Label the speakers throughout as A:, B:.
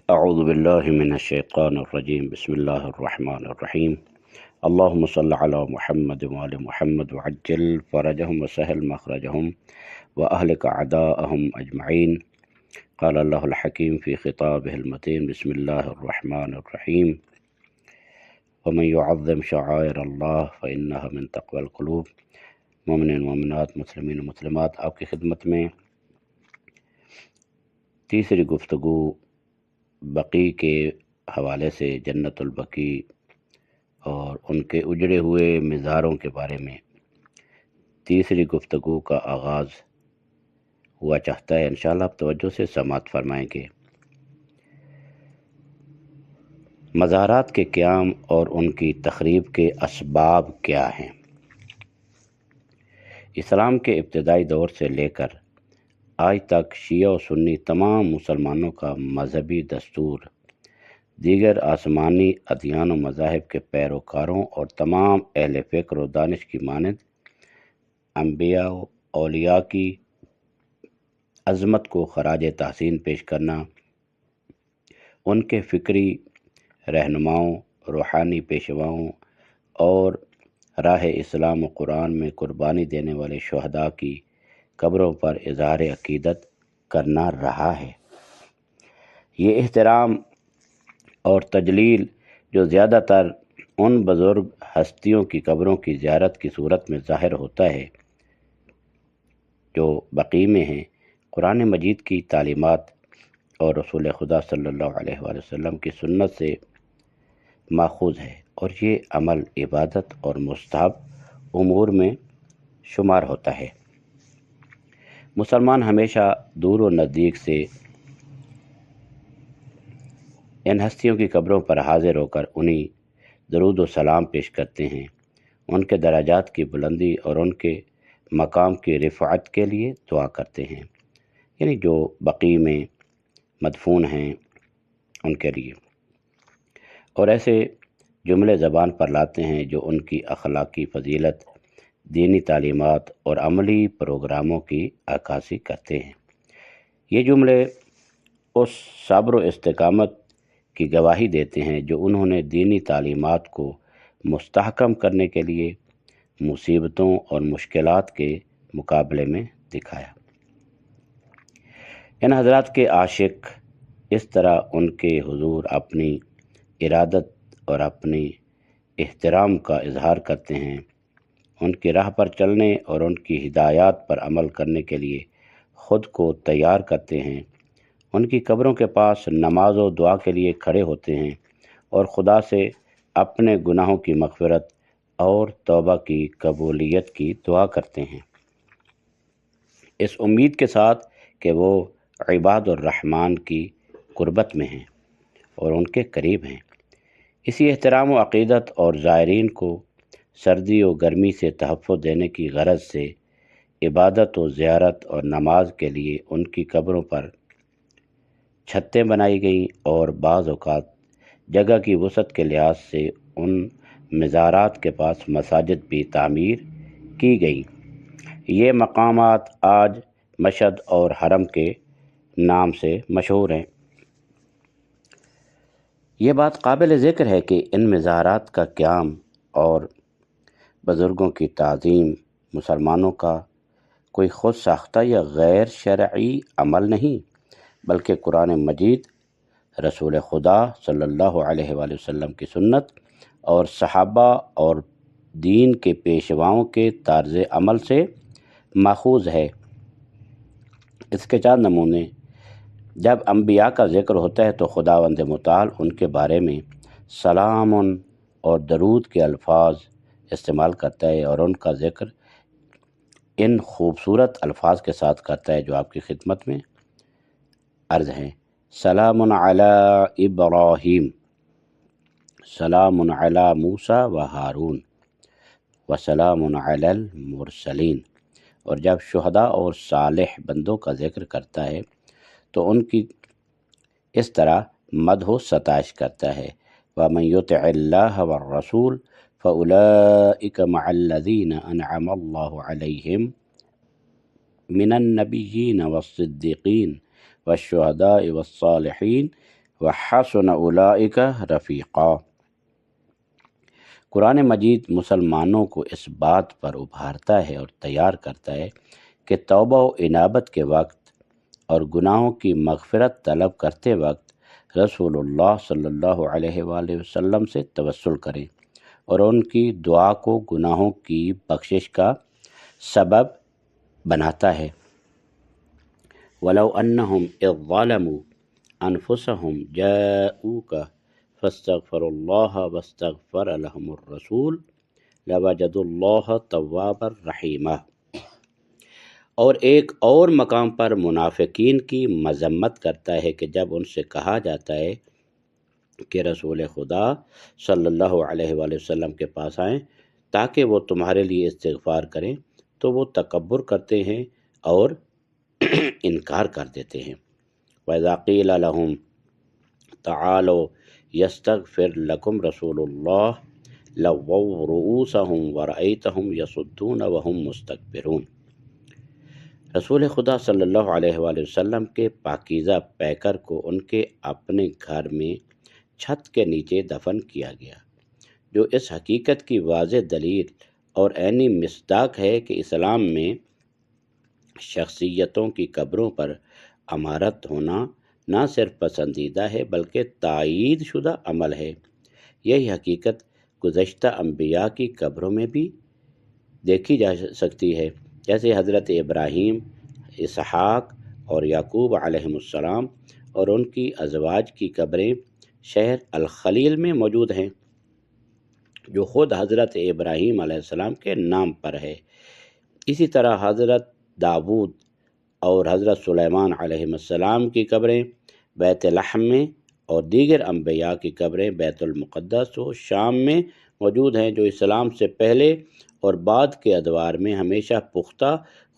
A: اعوذ باللہ من الشیطان الرجیم بسم اللہ الرحمن الرحیم اللہم صل علی محمد وآل محمد وعجل فرجہم وسہل مخرجہم واہلک اعداءہم اجمعین قال اللہ الحکیم فی خطابہ المتین بسم اللہ الرحمن الرحیم ومن يعظم شعائر اللہ فإنها من تقوی القلوب۔ مومنین مومنات، مسلمین و مسلمات، آپ کی خدمت میں تیسری گفتگو بقی کے حوالے سے، جنت البقیع اور ان کے اجڑے ہوئے مزاروں کے بارے میں تیسری گفتگو کا آغاز ہوا چاہتا ہے۔ انشاءاللہ آپ توجہ سے سماعت فرمائیں گے۔ مزارات کے قیام اور ان کی تخریب کے اسباب کیا ہیں؟ اسلام کے ابتدائی دور سے لے کر آج تک شیعہ و سنی تمام مسلمانوں کا مذہبی دستور دیگر آسمانی ادیان و مذاہب کے پیروکاروں اور تمام اہل فکر و دانش کی مانند انبیاء و اولیاء کی عظمت کو خراج تحسین پیش کرنا، ان کے فکری رہنماؤں، روحانی پیشواؤں اور راہ اسلام و قرآن میں قربانی دینے والے شہداء کی قبروں پر اظہار عقیدت کرنا رہا ہے۔ یہ احترام اور تجلیل جو زیادہ تر ان بزرگ ہستیوں کی قبروں کی زیارت کی صورت میں ظاہر ہوتا ہے جو بقیع میں ہیں، قرآن مجید کی تعلیمات اور رسول خدا صلی اللہ علیہ وآلہ وسلم کی سنت سے ماخوذ ہے، اور یہ عمل عبادت اور مستحب امور میں شمار ہوتا ہے۔ مسلمان ہمیشہ دور و نزدیک سے ان ہستیوں کی قبروں پر حاضر ہو کر انہیں درود و سلام پیش کرتے ہیں، ان کے درجات کی بلندی اور ان کے مقام کی رفعت کے لیے دعا کرتے ہیں، یعنی جو بقیع میں مدفون ہیں ان کے لیے، اور ایسے جملے زبان پر لاتے ہیں جو ان کی اخلاقی فضیلت، دینی تعلیمات اور عملی پروگراموں کی عکاسی کرتے ہیں۔ یہ جملے اس صبر و استقامت کی گواہی دیتے ہیں جو انہوں نے دینی تعلیمات کو مستحکم کرنے کے لیے مصیبتوں اور مشکلات کے مقابلے میں دکھایا۔ ان حضرات کے عاشق اس طرح ان کے حضور اپنی ارادت اور اپنی احترام کا اظہار کرتے ہیں، ان کی راہ پر چلنے اور ان کی ہدایات پر عمل کرنے کے لیے خود کو تیار کرتے ہیں، ان کی قبروں کے پاس نماز و دعا کے لیے کھڑے ہوتے ہیں اور خدا سے اپنے گناہوں کی مغفرت اور توبہ کی قبولیت کی دعا کرتے ہیں، اس امید کے ساتھ کہ وہ عباد الرحمن کی قربت میں ہیں اور ان کے قریب ہیں۔ اسی احترام و عقیدت اور زائرین کو سردی و گرمی سے تحفظ دینے کی غرض سے عبادت و زیارت اور نماز کے لیے ان کی قبروں پر چھتیں بنائی گئیں، اور بعض اوقات جگہ کی وسعت کے لحاظ سے ان مزارات کے پاس مساجد بھی تعمیر کی گئیں۔ یہ مقامات آج مشہد اور حرم کے نام سے مشہور ہیں۔ یہ بات قابل ذکر ہے کہ ان مزارات کا قیام اور بزرگوں کی تعظیم مسلمانوں کا کوئی خود ساختہ یا غیر شرعی عمل نہیں، بلکہ قرآن مجید، رسول خدا صلی اللہ علیہ وآلہ وسلم کی سنت اور صحابہ اور دین کے پیشواؤں کے طرز عمل سے ماخوذ ہے۔ اس کے چند نمونے: جب انبیاء کا ذکر ہوتا ہے تو خداوند متعال ان کے بارے میں سلام اور درود کے الفاظ استعمال کرتا ہے، اور ان کا ذکر ان خوبصورت الفاظ کے ساتھ کرتا ہے جو آپ کی خدمت میں عرض ہیں: سلام علی ابراہیم، سلام علی موسیٰ و ہارون، وسلام علی المرسلین۔ اور جب شہداء اور صالح بندوں کا ذکر کرتا ہے تو ان کی اس طرح مدح و ستائش کرتا ہے: وَمَن يُطِعِ اللَّهَ وَالرَّسُولَ فَأُولَئِكَ مَعَ الَّذِينَ أَنْعَمَ اللَّهُ عَلَيْهِمْ من النبیین والصدیقین والشہداء والصالحین وحسن اولئک رفیقا۔ قرآن مجید مسلمانوں کو اس بات پر ابھارتا ہے اور تیار کرتا ہے کہ توبہ و انابت کے وقت اور گناہوں کی مغفرت طلب کرتے وقت رسول اللہ صلی اللہ علیہ وآلہ وسلم سے توسل کریں اور ان کی دعا کو گناہوں کی بخشش کا سبب بناتا ہے۔ وَلَوْ أَنَّهُمْ إِذ ظَّلَمُوا أَنفُسَهُمْ جَاءُوكَ فَاسْتَغْفَرُوا اللَّهَ وَاسْتَغْفَرَ لَهُمُ الرَّسُولُ لَوَجَدُوا اللَّهَ تَوَّابًا رَحِيمًا۔ اور ایک اور مقام پر منافقین کی مذمت کرتا ہے کہ جب ان سے کہا جاتا ہے کہ رسول خدا صلی اللہ علیہ وآلہ وسلم کے پاس آئیں تاکہ وہ تمہارے لیے استغفار کریں تو وہ تکبر کرتے ہیں اور انکار کر دیتے ہیں۔ وَإِذَا قِيلَ لَهُمْ تَعَالَوْا يَسْتَغْفِرْ لَكُمْ رَسُولُ اللَّهِ لَوَّوْا رُؤُوسَهُمْ وَرَأَيْتَهُمْ يَصُدُّونَ وَهُمْ مُسْتَكْبِرُونَ۔ رسول خدا صلی اللہ علیہ وآلہ وسلم کے پاکیزہ پیکر کو ان کے اپنے گھر میں چھت کے نیچے دفن کیا گیا، جو اس حقیقت کی واضح دلیل اور عینی مصداق ہے کہ اسلام میں شخصیتوں کی قبروں پر عمارت ہونا نہ صرف پسندیدہ ہے بلکہ تائید شدہ عمل ہے۔ یہی حقیقت گزشتہ انبیاء کی قبروں میں بھی دیکھی جا سکتی ہے، جیسے حضرت ابراہیم، اسحاق اور یعقوب علیہ السلام، اور ان کی ازواج کی قبریں شہر الخلیل میں موجود ہیں، جو خود حضرت ابراہیم علیہ السلام کے نام پر ہے۔ اسی طرح حضرت داود اور حضرت سلیمان علیہ السلام کی قبریں بیت لحم میں اور دیگر انبیاء کی قبریں بیت المقدس و شام میں موجود ہیں، جو اسلام سے پہلے اور بعد کے ادوار میں ہمیشہ پختہ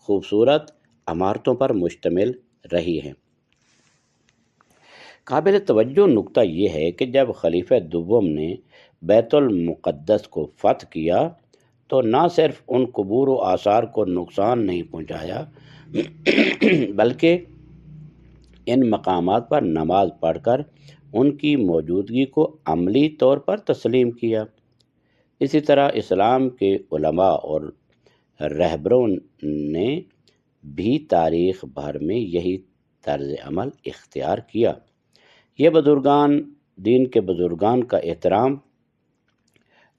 A: خوبصورت عمارتوں پر مشتمل رہی ہیں۔ قابل توجہ نکتہ یہ ہے کہ جب خلیفہ دوم نے بیت المقدس کو فتح کیا تو نہ صرف ان قبور و آثار کو نقصان نہیں پہنچایا بلکہ ان مقامات پر نماز پڑھ کر ان کی موجودگی کو عملی طور پر تسلیم کیا۔ اسی طرح اسلام کے علماء اور رہبروں نے بھی تاریخ بھر میں یہی طرز عمل اختیار کیا۔ یہ بزرگان دین کے بزرگان کا احترام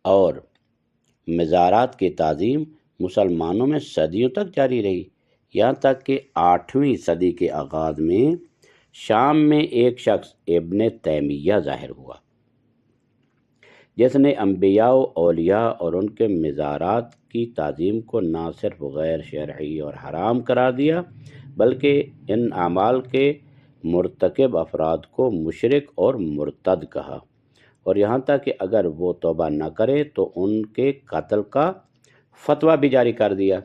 A: اور مزارات کی تعظیم مسلمانوں میں صدیوں تک جاری رہی، یہاں تک کہ 8ویں صدی کے آغاز میں شام میں ایک شخص ابن تیمیہ ظاہر ہوا جس نے انبیاء و اولیاء اور ان کے مزارات کی تعظیم کو نہ صرف غیر شرعی اور حرام قرار دیا بلکہ ان اعمال کے مرتکب افراد کو مشرک اور مرتد کہا، اور یہاں تک کہ اگر وہ توبہ نہ کرے تو ان کے قتل کا فتویٰ بھی جاری کر دیا۔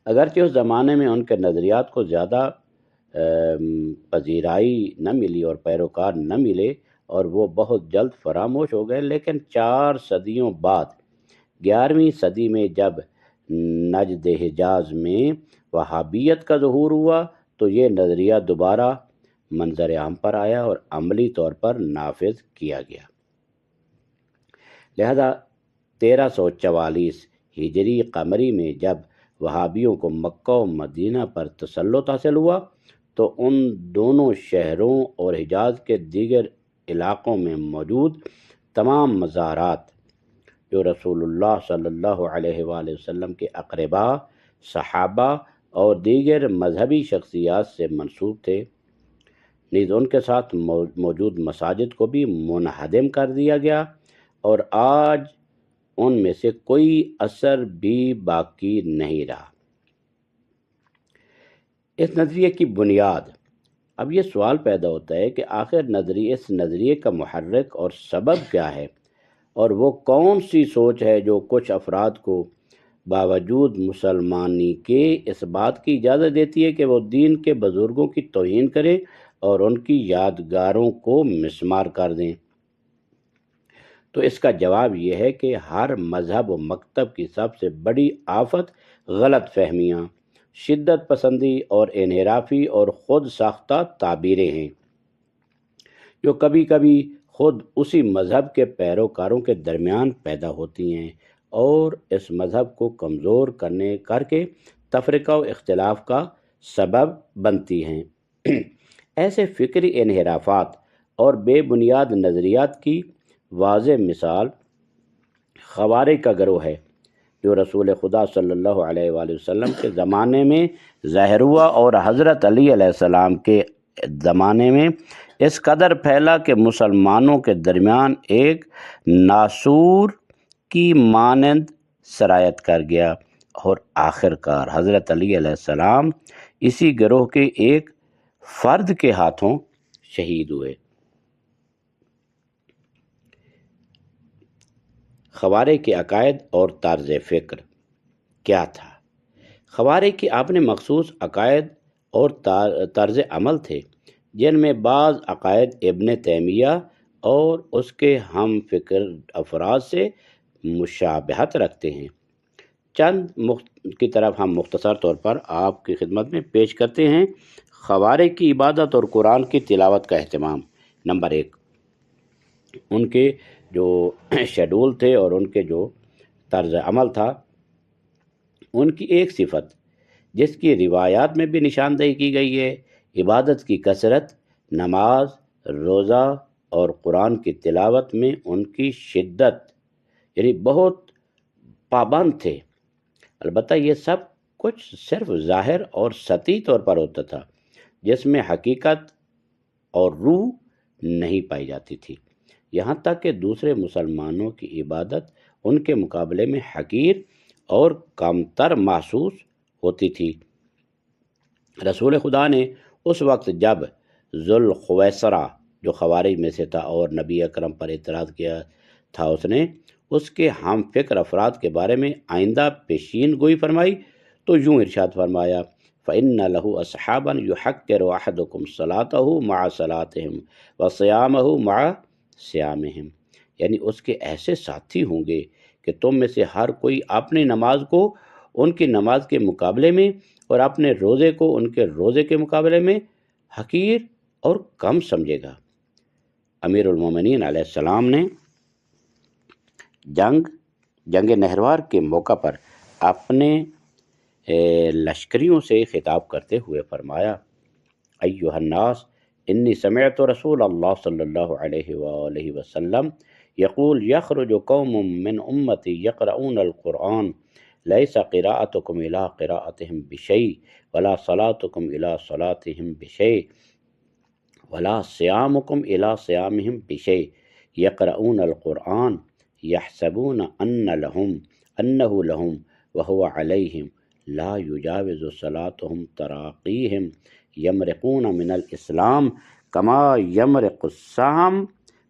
A: اگرچہ اس زمانے میں ان کے نظریات کو زیادہ پذیرائی نہ ملی اور پیروکار نہ ملے اور وہ بہت جلد فراموش ہو گئے، لیکن 4 صدیوں بعد 11ویں صدی میں جب نجد حجاز میں وہابیت کا ظہور ہوا تو یہ نظریہ دوبارہ منظر عام پر آیا اور عملی طور پر نافذ کیا گیا۔ لہذا 1344 ہجری قمری میں جب وہابیوں کو مکہ و مدینہ پر تسلط حاصل ہوا تو ان دونوں شہروں اور حجاز کے دیگر علاقوں میں موجود تمام مزارات جو رسول اللہ صلی اللہ علیہ وآلہ وسلم کے اقرباء، صحابہ اور دیگر مذہبی شخصیات سے منسوب تھے، نیز ان کے ساتھ موجود مساجد کو بھی منہدم کر دیا گیا اور آج ان میں سے کوئی اثر بھی باقی نہیں رہا۔ اس نظریے کی بنیاد، اب یہ سوال پیدا ہوتا ہے کہ آخر اس نظریے کا محرک اور سبب کیا ہے، اور وہ کون سی سوچ ہے جو کچھ افراد کو باوجود مسلمانی کے اس بات کی اجازت دیتی ہے کہ وہ دین کے بزرگوں کی توہین کریں اور ان کی یادگاروں کو مسمار کر دیں؟ تو اس کا جواب یہ ہے کہ ہر مذہب و مکتب کی سب سے بڑی آفت غلط فہمیاں، شدت پسندی اور انحرافی اور خود ساختہ تعبیریں ہیں۔ جو کبھی کبھی خود اسی مذہب کے پیروکاروں کے درمیان پیدا ہوتی ہیں اور اس مذہب کو کمزور کر کے تفرقہ و اختلاف کا سبب بنتی ہیں۔ ایسے فکری انحرافات اور بے بنیاد نظریات کی واضح مثال خوارج کا گروہ ہے، جو رسول خدا صلی اللہ علیہ وآلہ وسلم کے زمانے میں ظاہر ہوا اور حضرت علی علیہ السلام کے زمانے میں اس قدر پھیلا کہ مسلمانوں کے درمیان ایک ناسور کی مانند سرایت کر گیا، اور آخر کار حضرت علی علیہ السلام اسی گروہ کے ایک فرد کے ہاتھوں شہید ہوئے۔ خوارج کے عقائد اور طرز فکر کیا تھا؟ خوارج کے اپنے مخصوص عقائد اور طرز عمل تھے، جن میں بعض عقائد ابن تیمیہ اور اس کے ہم فکر افراد سے مشابہت رکھتے ہیں۔ چند کی طرف ہم مختصر طور پر آپ کی خدمت میں پیش کرتے ہیں۔ خوارج کی عبادت اور قرآن کی تلاوت کا اہتمام۔ نمبر 1، ان کے جو شیڈول تھے اور ان کے جو طرز عمل تھا، ان کی ایک صفت جس کی روایات میں بھی نشاندہی کی گئی ہے، عبادت کی کثرت، نماز، روزہ اور قرآن کی تلاوت میں ان کی شدت، یعنی بہت پابند تھے۔ البتہ یہ سب کچھ صرف ظاہر اور سطحی طور پر ہوتا تھا، جس میں حقیقت اور روح نہیں پائی جاتی تھی، یہاں تک کہ دوسرے مسلمانوں کی عبادت ان کے مقابلے میں حقیر اور کمتر محسوس ہوتی تھی۔ رسول خدا نے اس وقت جب ذوالخویسرہ جو خوارج میں سے تھا اور نبی اکرم پر اعتراض کیا تھا، اس نے اس کے ہم فکر افراد کے بارے میں آئندہ پیشین گوئی فرمائی تو یوں ارشاد فرمایا، فَإِنَّ لَهُ أَصْحَابًا يُحَقِّرُ أَحَدُكُمْ صَلَاتَهُ مَعَ صَلَاتِهِمْ وَصِيَامَهُ مَعَ صِيَامِهِمْ، یعنی اس کے ایسے ساتھی ہوں گے کہ تم میں سے ہر کوئی اپنی نماز کو ان کی نماز کے مقابلے میں اور اپنے روزے کو ان کے روزے کے مقابلے میں حقیر اور کم سمجھے گا۔ امیر المومنین علیہ السلام نے جنگ نہروار کے موقع پر اپنے لشکریوں سے خطاب کرتے ہوئے فرمایا، ایھا الناس انی سمعت رسول اللہ صلی اللہ علیہ وآلہ وسلم یقول یخرج قوم من امتی یقرؤون القرآن لیس قراءتکم الی قراءتہم بشیء ولا صلاتکم الی صلاتہم بشیء ولا صیامکم الی صیامہم بشیء یقرؤون القرآن یحسبون انہ لہم وہو علیہم لا یجاوز صلاتہم تراقیہم یمرقون من الاسلام کما یمرق السہم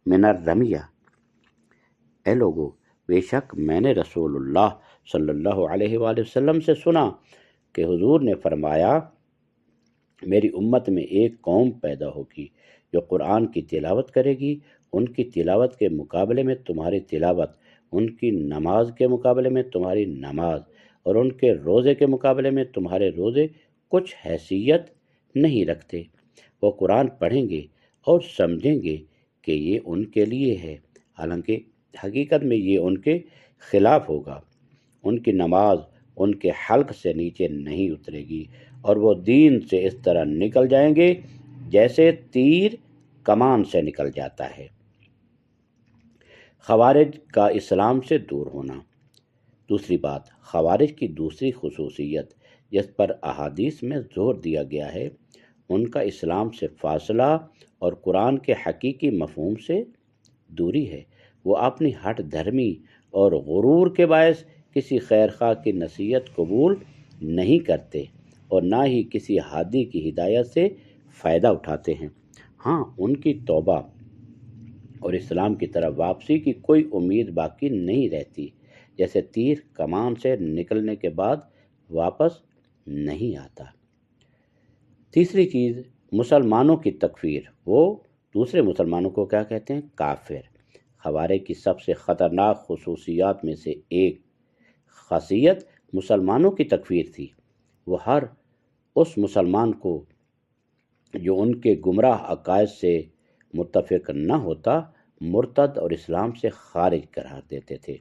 A: من الرمیہ۔ اے لوگو، بے شک میں نے رسول اللہ صلی اللہ علیہ وآلہ وسلم سے سنا کہ حضور نے فرمایا، میری امت میں ایک قوم پیدا ہوگی جو قرآن کی تلاوت کرے گی، ان کی تلاوت کے مقابلے میں تمہاری تلاوت، ان کی نماز کے مقابلے میں تمہاری نماز اور ان کے روزے کے مقابلے میں تمہارے روزے کچھ حیثیت نہیں رکھتے۔ وہ قرآن پڑھیں گے اور سمجھیں گے کہ یہ ان کے لیے ہے، حالانکہ حقیقت میں یہ ان کے خلاف ہوگا۔ ان کی نماز ان کے حلق سے نیچے نہیں اترے گی اور وہ دین سے اس طرح نکل جائیں گے جیسے تیر کمان سے نکل جاتا ہے۔ خوارج کا اسلام سے دور ہونا۔ دوسری بات، خوارج کی دوسری خصوصیت جس پر احادیث میں زور دیا گیا ہے، ان کا اسلام سے فاصلہ اور قرآن کے حقیقی مفہوم سے دوری ہے۔ وہ اپنی ہٹ دھرمی اور غرور کے باعث کسی خیر خواہ کی نصیحت قبول نہیں کرتے اور نہ ہی کسی ہادی کی ہدایت سے فائدہ اٹھاتے ہیں۔ ہاں، ان کی توبہ اور اسلام کی طرف واپسی کی کوئی امید باقی نہیں رہتی، جیسے تیر کمان سے نکلنے کے بعد واپس نہیں آتا۔ تیسری چیز، مسلمانوں کی تکفیر۔ وہ دوسرے مسلمانوں کو کیا کہتے ہیں؟ کافر۔ خوارج کی سب سے خطرناک خصوصیات میں سے ایک خاصیت مسلمانوں کی تکفیر تھی۔ وہ ہر اس مسلمان کو جو ان کے گمراہ عقائد سے متفق نہ ہوتا مرتد اور اسلام سے خارج قرار دیتے تھے،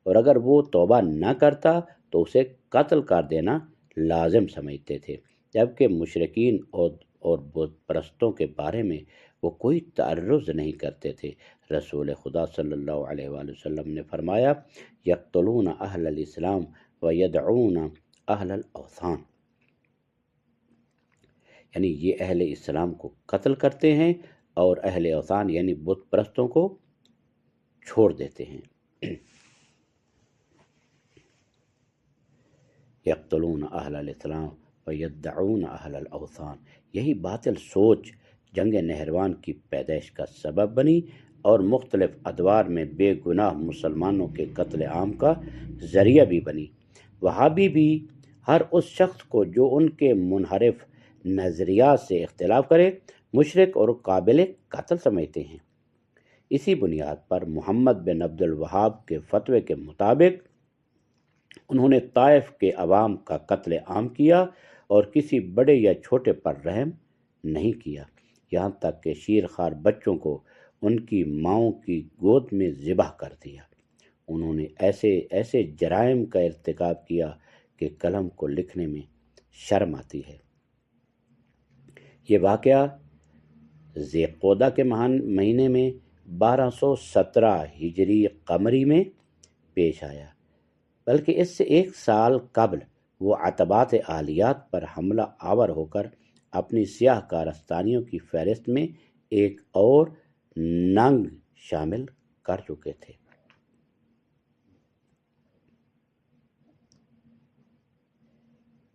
A: اور اگر وہ توبہ نہ کرتا تو اسے قتل کر دینا لازم سمجھتے تھے، جبکہ مشرکین اور بت پرستوں کے بارے میں وہ کوئی تعرض نہیں کرتے تھے۔ رسول خدا صلی اللہ علیہ وآلہ وسلم نے فرمایا، یقتلون اہل الاسلام ویدعون اہل الاوثان، یعنی یہ اہل اسلام کو قتل کرتے ہیں اور اہل اوثان یعنی بت پرستوں کو چھوڑ دیتے ہیں۔ یقتلون اہل الاسلام ویدعون اہل الاوثان، یہی باطل سوچ جنگ نہروان کی پیدائش کا سبب بنی اور مختلف ادوار میں بے گناہ مسلمانوں کے قتل عام کا ذریعہ بھی بنی۔ وہابی بھی ہر اس شخص کو جو ان کے منحرف نظریات سے اختلاف کرے مشرک اور قابل قتل سمجھتے ہیں۔ اسی بنیاد پر محمد بن عبد الوہاب کے فتوے کے مطابق انہوں نے طائف کے عوام کا قتل عام کیا اور کسی بڑے یا چھوٹے پر رحم نہیں کیا، یہاں تک کہ شیرخوار بچوں کو ان کی ماؤں کی گود میں ذبح کر دیا۔ انہوں نے ایسے جرائم کا ارتکاب کیا کہ قلم کو لکھنے میں شرم آتی ہے۔ یہ واقعہ ذی القعدہ کے مہینے میں 1217 ہجری قمری میں پیش آیا، بلکہ اس سے ایک سال قبل وہ عتبات عالیات پر حملہ آور ہو کر اپنی سیاہ کارستانیوں کی فہرست میں ایک اور ننگ شامل کر چکے تھے۔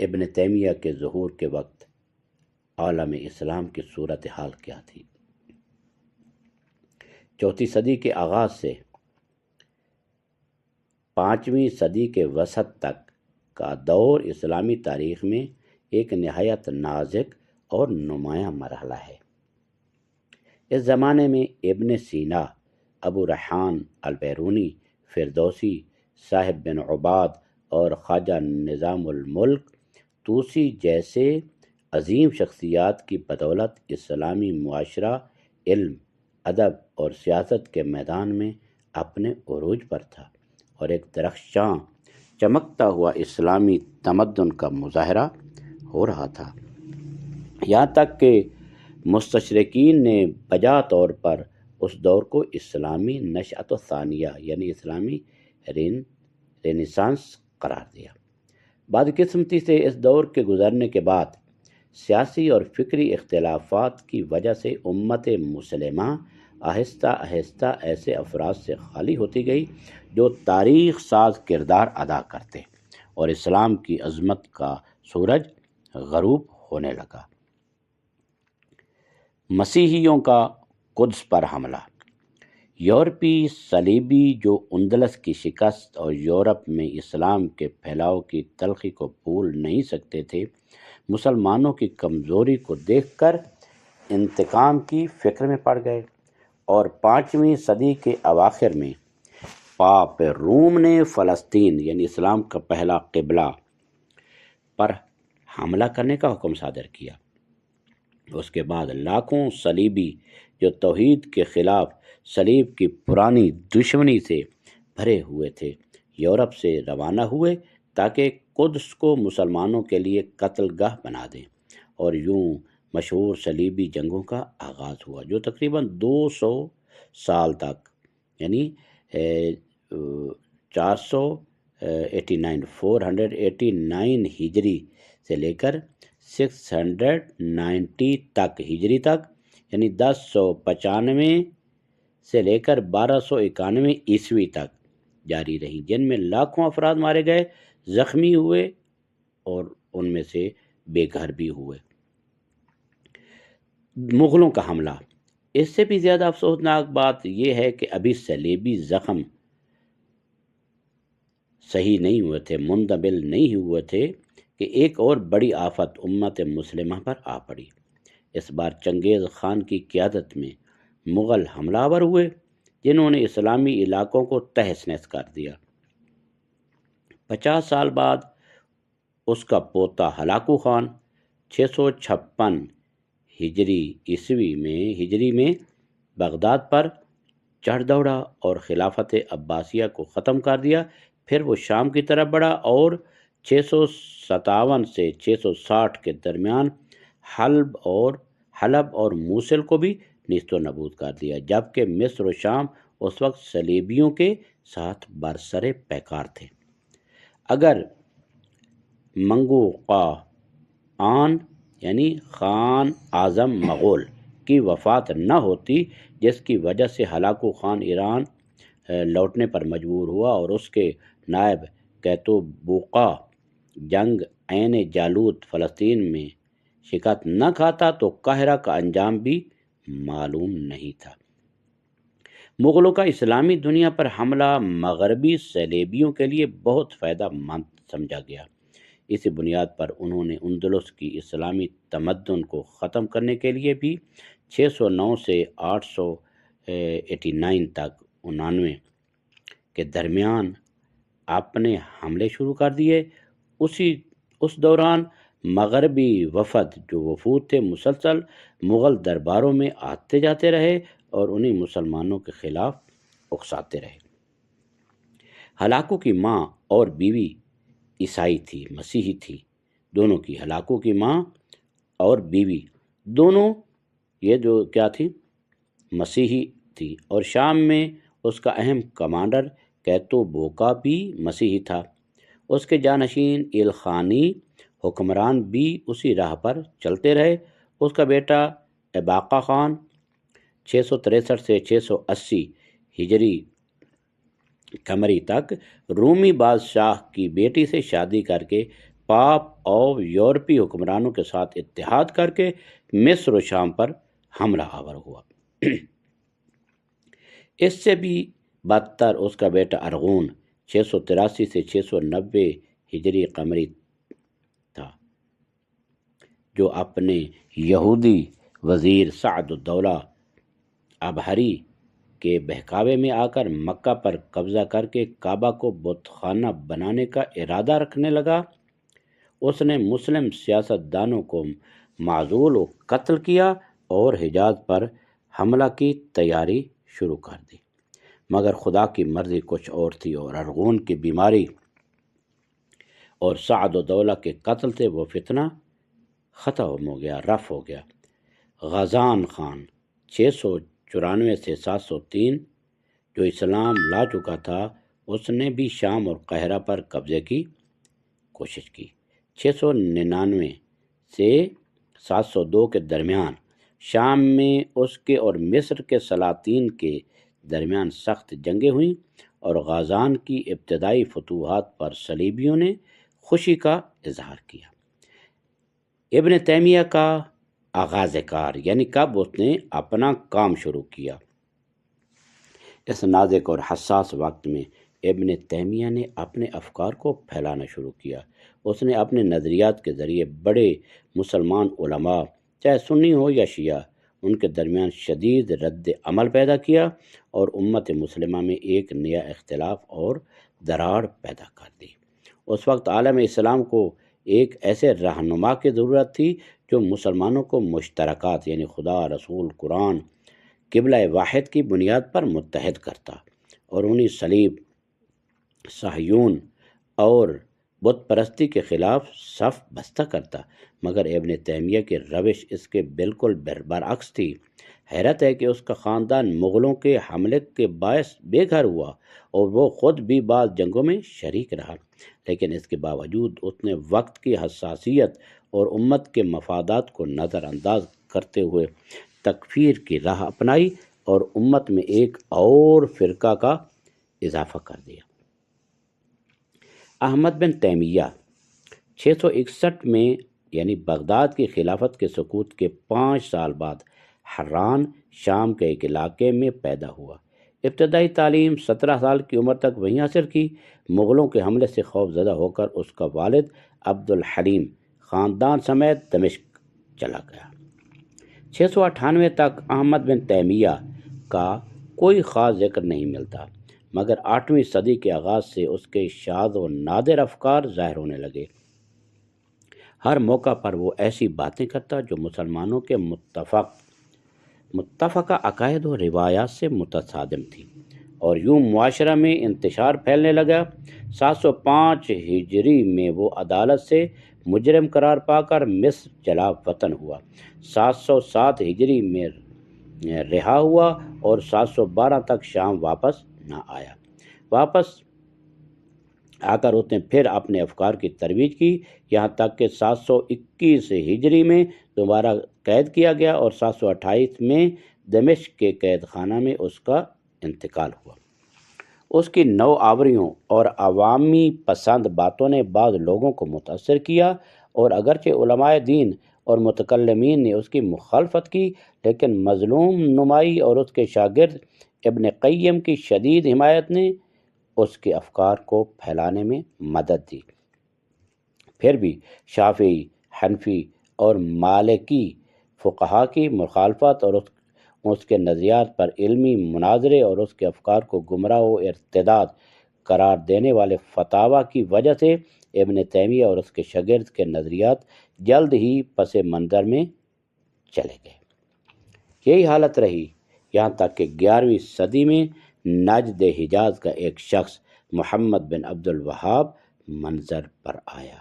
A: ابن تیمیہ کے ظہور کے وقت عالم اسلام کی صورتحال کیا تھی؟ چوتھی صدی کے آغاز سے 5ویں صدی کے وسط تک کا دور اسلامی تاریخ میں ایک نہایت نازک اور نمایاں مرحلہ ہے۔ اس زمانے میں ابن سینا، ابو ریحان البیرونی، فردوسی، صاحب بن عباد اور خواجہ نظام الملک طوسی جیسے عظیم شخصیات کی بدولت اسلامی معاشرہ علم، ادب اور سیاست کے میدان میں اپنے عروج پر تھا اور ایک درخشاں چمکتا ہوا اسلامی تمدن کا مظاہرہ ہو رہا تھا، یہاں تک کہ مستشرقین نے بجا طور پر اس دور کو اسلامی نشأۃ الثانیہ یعنی اسلامی رینیسانس قرار دیا۔ بدقسمتی سے اس دور کے گزرنے کے بعد سیاسی اور فکری اختلافات کی وجہ سے امت مسلمہ آہستہ آہستہ ایسے افراد سے خالی ہوتی گئی جو تاریخ ساز کردار ادا کرتے اور اسلام کی عظمت کا سورج غروب ہونے لگا۔ مسیحیوں کا قدس پر حملہ۔ یورپی صلیبی جو اندلس کی شکست اور یورپ میں اسلام کے پھیلاؤ کی تلخی کو بھول نہیں سکتے تھے، مسلمانوں کی کمزوری کو دیکھ کر انتقام کی فکر میں پڑ گئے اور 5ویں صدی کے اواخر میں پاپ روم نے فلسطین یعنی اسلام کا پہلا قبلہ پر حملہ کرنے کا حکم صادر کیا۔ اس کے بعد لاکھوں صلیبی جو توحید کے خلاف صلیب کی پرانی دشمنی سے بھرے ہوئے تھے یورپ سے روانہ ہوئے تاکہ قدس کو مسلمانوں کے لیے قتل گاہ بنا دیں، اور یوں مشہور صلیبی جنگوں کا آغاز ہوا جو تقریباً 200 سال تک یعنی 489 ہجری سے لے کر 690 تک ہجری تک یعنی 1095 سے لے کر 1291 عیسوی تک جاری رہی، جن میں لاکھوں افراد مارے گئے، زخمی ہوئے اور ان میں سے بے گھر بھی ہوئے۔ مغلوں کا حملہ۔ اس سے بھی زیادہ افسوسناک بات یہ ہے کہ ابھی صلیبی زخم صحیح نہیں ہوئے تھے، مندمل نہیں ہوئے تھے کہ ایک اور بڑی آفت امت مسلمہ پر آ پڑی۔ اس بار چنگیز خان کی قیادت میں مغل حملہ آور ہوئے جنہوں نے اسلامی علاقوں کو تہس نہس کر دیا۔ 50 سال بعد اس کا پوتا ہلاکو خان 656 ہجری میں بغداد پر چڑھ دوڑا اور خلافت عباسیہ کو ختم کر دیا۔ پھر وہ شام کی طرف بڑھا اور 657 سے 660 کے درمیان حلب اور موصل کو بھی نیست و نابود کر دیا، جبکہ مصر و شام اس وقت صلیبیوں کے ساتھ برسر پیکار تھے۔ اگر منگو قاآن یعنی خان اعظم مغول کی وفات نہ ہوتی، جس کی وجہ سے ہلاکو خان ایران لوٹنے پر مجبور ہوا اور اس کے نائب قیطبوقا جنگ عین جالوت فلسطین میں شکست نہ کھاتا تو قاہرہ کا انجام بھی معلوم نہیں تھا۔ مغلوں کا اسلامی دنیا پر حملہ مغربی صلیبیوں کے لیے بہت فائدہ مند سمجھا گیا۔ اسی بنیاد پر انہوں نے اندلس کی اسلامی تمدن کو ختم کرنے کے لیے بھی 609 سے 889 تک 99 کے درمیان اپنے حملے شروع کر دیے۔ اس دوران مغربی وفود تھے مسلسل مغل درباروں میں آتے جاتے رہے اور انہیں مسلمانوں کے خلاف اکساتے رہے۔ ہلاکو کی ماں اور بیوی عیسائی تھی، مسیحی تھی، دونوں کی ہلاکو کی ماں اور بیوی دونوں یہ جو کیا تھی، مسیحی تھی، اور شام میں اس کا اہم کمانڈر قیطبوقا بھی مسیحی تھا۔ اس کے جانشین ایلخانی حکمران بھی اسی راہ پر چلتے رہے۔ اس کا بیٹا اباقہ خان 663 سے 680 ہجری قمری تک رومی بادشاہ کی بیٹی سے شادی کر کے پاپ اور یورپی حکمرانوں کے ساتھ اتحاد کر کے مصر و شام پر حملہ آور ہوا۔ اس سے بھی بدتر اس کا بیٹا ارغون 683 سے 690 ہجری قمری تھا، جو اپنے یہودی وزیر سعد الدولہ ابہری کے بہکاوے میں آ کر مکہ پر قبضہ کر کے کعبہ کو بت خانہ بنانے کا ارادہ رکھنے لگا۔ اس نے مسلم سیاست دانوں کو معزول و قتل کیا اور حجاز پر حملہ کی تیاری شروع کر دی، مگر خدا کی مرضی کچھ اور تھی اور ارغون کی بیماری اور سعد الدولہ کے قتل سے وہ فتنہ ختم ہو گیا، رفع ہو گیا۔ غازان خان 694 سے 703 جو اسلام لا چکا تھا، اس نے بھی شام اور قاہرہ پر قبضے کی کوشش کی۔ 699 سے 702 کے درمیان شام میں اس کے اور مصر کے سلاطین کے درمیان سخت جنگیں ہوئیں اور غازان کی ابتدائی فتوحات پر صلیبیوں نے خوشی کا اظہار کیا۔ ابن تیمیہ کا آغاز کار یعنی کب اس نے اپنا کام شروع کیا۔ اس نازک اور حساس وقت میں ابن تیمیہ نے اپنے افکار کو پھیلانا شروع کیا۔ اس نے اپنے نظریات کے ذریعے بڑے مسلمان علماء چاہے سنی ہو یا شیعہ ان کے درمیان شدید رد عمل پیدا کیا اور امت مسلمہ میں ایک نیا اختلاف اور دراڑ پیدا کر دی۔ اس وقت عالم اسلام کو ایک ایسے رہنما کی ضرورت تھی جو مسلمانوں کو مشترکات یعنی خدا، رسول، قرآن، قبلہ واحد کی بنیاد پر متحد کرتا اور انہیں صلیب، صہیون اور بت پرستی کے خلاف صف بستہ کرتا، مگر ابن تیمیہ کی روش اس کے بالکل برعکس تھی۔ حیرت ہے کہ اس کا خاندان مغلوں کے حملے کے باعث بے گھر ہوا اور وہ خود بھی بعض جنگوں میں شریک رہا، لیکن اس کے باوجود اس نے وقت کی حساسیت اور امت کے مفادات کو نظر انداز کرتے ہوئے تکفیر کی راہ اپنائی اور امت میں ایک اور فرقہ کا اضافہ کر دیا۔ احمد بن تیمیہ 661 میں یعنی بغداد کی خلافت کے سقوط کے 5 سال بعد حران شام کے ایک علاقے میں پیدا ہوا۔ ابتدائی تعلیم 17 سال کی عمر تک وہیں حاصل کی۔ مغلوں کے حملے سے خوف زدہ ہو کر اس کا والد عبد الحلیم خاندان سمیت دمشق چلا گیا۔ 698 تک احمد بن تیمیہ کا کوئی خاص ذکر نہیں ملتا، مگر 8ویں صدی کے آغاز سے اس کے شاذ و نادر افکار ظاہر ہونے لگے۔ ہر موقع پر وہ ایسی باتیں کرتا جو مسلمانوں کے متفق متفقہ عقائد و روایات سے متصادم تھی اور یوں معاشرہ میں انتشار پھیلنے لگا۔ 705 ہجری میں وہ عدالت سے مجرم قرار پا کر مصر چلا وطن ہوا۔ 707 ہجری میں رہا ہوا اور 712 تک شام واپس نہ آیا۔ واپس آ کر اس نے پھر اپنے افکار کی ترویج کی، یہاں تک کہ 721 ہجری میں دوبارہ قید کیا گیا اور 728 میں دمشق کے قید خانہ میں اس کا انتقال ہوا۔ اس کی نو آوریوں اور عوامی پسند باتوں نے بعض لوگوں کو متاثر کیا، اور اگرچہ علماء دین اور متکلمین نے اس کی مخالفت کی، لیکن مظلوم نمائی اور اس کے شاگرد ابن قیم کی شدید حمایت نے اس کے افکار کو پھیلانے میں مدد دی۔ پھر بھی شافعی، حنفی اور مالکی فقہا کی مخالفت اور اس کے نظریات پر علمی مناظرے اور اس کے افکار کو گمراہ و ارتداد قرار دینے والے فتاوی کی وجہ سے ابن تیمیہ اور اس کے شاگرد کے نظریات جلد ہی پس منظر میں چلے گئے۔ یہی حالت رہی یہاں تک کہ 11ویں صدی میں نجد حجاز کا ایک شخص محمد بن عبد الوہاب منظر پر آیا۔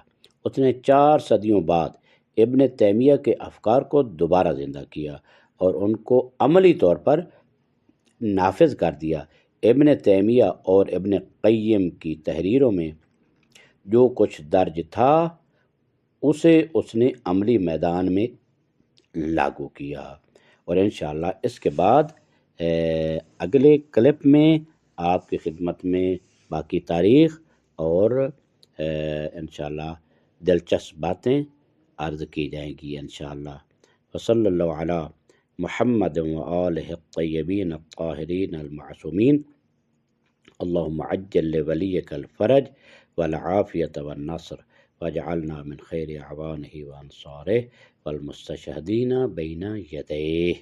A: اس نے 4 صدیوں بعد ابن تیمیہ کے افکار کو دوبارہ زندہ کیا اور ان کو عملی طور پر نافذ کر دیا۔ ابن تیمیہ اور ابن قیم کی تحریروں میں جو کچھ درج تھا اسے اس نے عملی میدان میں لاگو کیا، اور انشاءاللہ اس کے بعد اگلے کلپ میں آپ کی خدمت میں باقی تاریخ اور انشاءاللہ دلچسپ باتیں عرض کی جائیں گی انشاءاللہ۔ وصلی اللہ علی محمد وآلہ الطیبین الطاہرین المعصومین۔ اللہم عجل لولیک الفرج والعافیۃ والنصر واجعلنا من خیر اعوانہ وانصارہ والمستشہدین بین یدیہ۔